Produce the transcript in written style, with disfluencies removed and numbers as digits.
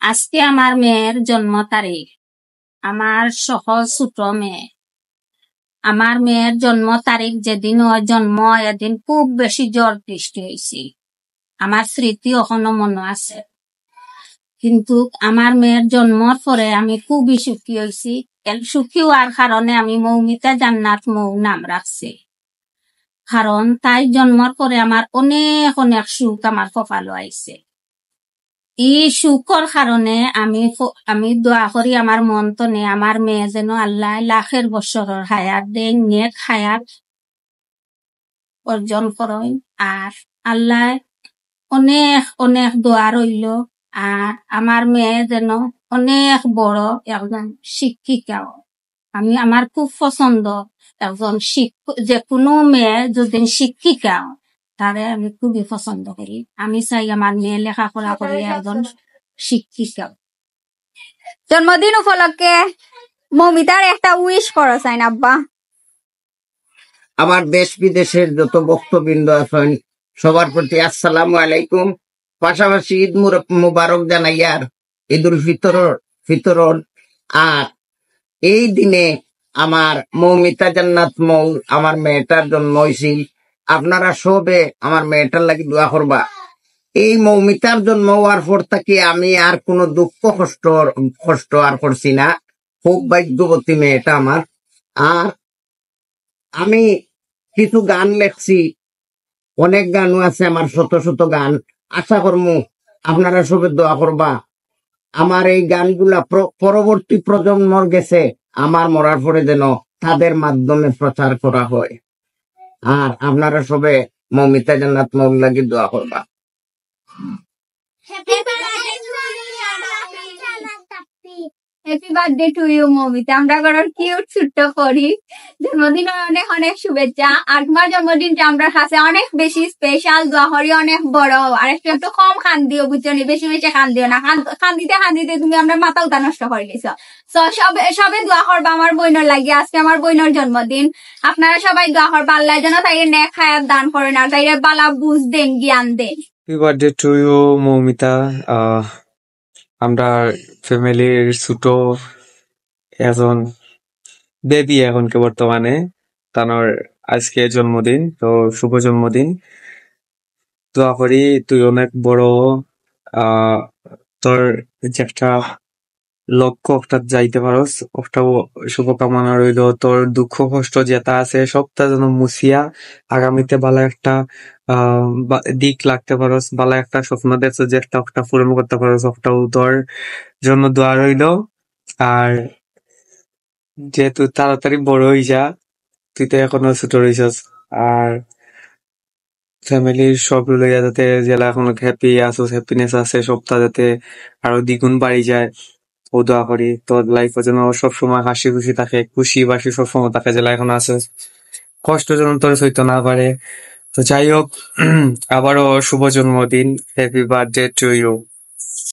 আজকে আমার মেয়ের জন্ম তারিখ। আমার সহজ ছোট মেয়ে। আমার মেয়ের জন্ম তারিখ যেদিন ওর জন্ম এদিন খুব বেশি জ্বর বৃষ্টি হয়েছে। আমার স্মৃতি এখনো মনে আছে। কিন্তু আমার মেয়ের জন্মর পরে আমি খুবই সুখী হয়েছি। সুখী হওয়ার কারণে আমি মৌমিতা জান্নাত মৌ নাম রাখছি। কারণ তাই জন্মর পরে আমার অনেক অনেক সুখ আমার কপালে আইছে। এই সুখর কারণে আমি দোয়া করি আমার মন তনে আমার মেয়ে যেন আল্লাহ লাখের বছরের হায়াত দেন, নেক হায়াত অর্জন করেন। আর আল্লাহ অনেক অনেক দোয়া রইল। আর আমার মেয়ে যেন অনেক বড় একজন শিক্ষিকা। আমার খুব পছন্দ একজন যে কোনো মেয়ে যদি শিক্ষিকা তারে আমি খুবই পছন্দ করি। আমি চাই আমার মেয়ে লেখাপড়া করে একজন শিক্ষিকা। জন্মদিন উপলক্ষে মৌমিতার একটা উইশ করো চাইন আব্বা। আমার দেশ বিদেশের যত ভক্তবৃন্দ আছেন সবার প্রতি আসসালামু আলাইকুম। পাশাপাশি ঈদ মুবারক জানাইয়ার ঈদুল ফিতর। আর এই দিনে আমার মৌমিতা জান্নাত মৌ আমার মেয়েটার জন্ম হয়েছিল। আপনারা সবে আমার মেয়েটার লাগি দোয়া করবা। এই মৌমিতার জন্ম হওয়ার পর থেকে আমি আর কোনো দুঃখ কষ্ট আর করছি না। খুব ভাগ্যবতী মেয়েটা আমার। আর আমি কিছু গান লেখছি, অনেক গানও আছে আমার, শত শত গান। আশা করবো আপনারা সবে দোয়া করবা। আমার এই গানগুলা পরবর্তী প্রজন্মর গেছে আমার মরার পরে যেন তাদের মাধ্যমে প্রচার করা হয়। আর আপনারা সবে মৌমিতা জান্নাত মৌর লাগি দোয়া করবা। Happy birthday to you Moumita. আমরা করার কিউট ছোট্ট করি জন্মদিন অনেক অনেক শুভেচ্ছা। আর তোমার জন্মদিনটা আমরা কাছে অনেক বেশি স্পেশাল। দোয়া করি অনেক বড়। আর একটু কম খান দিও, বুঝছো নি? বেশি বেশি খান দিও না। খান দিতে তুমি আমরা মাথা উঠা নষ্ট করে দিছো। সবে দোয়া করবা আমার বইনের লাগে। আজকে আমার বইনের জন্মদিন। আপনারা সবাই দোয়া করবা আল্লাহ যেন তাইরে নেক হায়াত দান করেন আর তাইরে বালা বুঝ দেন, জ্ঞান দেন। Happy birthday to you Moumita. আমরা ফ্যামিলির ছোট একজন বেবি এখনকে বর্তমানে তার আজকে জন্মদিন, তো শুভ জন্মদিন। দোয়া করি তুই অনেক বড় তোর যে একটা লক্ষ্য ওটা যাইতে পারস, ওটাও শুভকামনা রইল। তোর দুঃখ কষ্ট যেটা আছে সবটা যেন মুছিয়া আগামীতে ভালো একটা দিক লাগতে পারস, ভালো একটা স্বপ্ন দেখছো যে একটা ওটা পূরণ করতে পারস, ওটাও তোর জন্য দোয়া রইল। আর যেহেতু তাড়াতাড়ি বড় হয়ে যা, তুই তো এখনো ছোট রইছস। আর ফ্যামিলির সব লইয়া যাতে জেলা এখনো হ্যাপি আসোস, হ্যাপিনেস আছে সবটা যাতে আরো দ্বিগুণ বাড়ি যায় ও দোয়া করি। তোর লাইফে যেন সবসময় হাসি খুশি থাকে, খুশি বাসি সবসময় থাকে, জেলা এখন আছে কষ্ট যেন তোর সইতে না পারে। তো যাই হোক, আবারও শুভ জন্মদিন, হ্যাপি বার্থডে টু ইউ।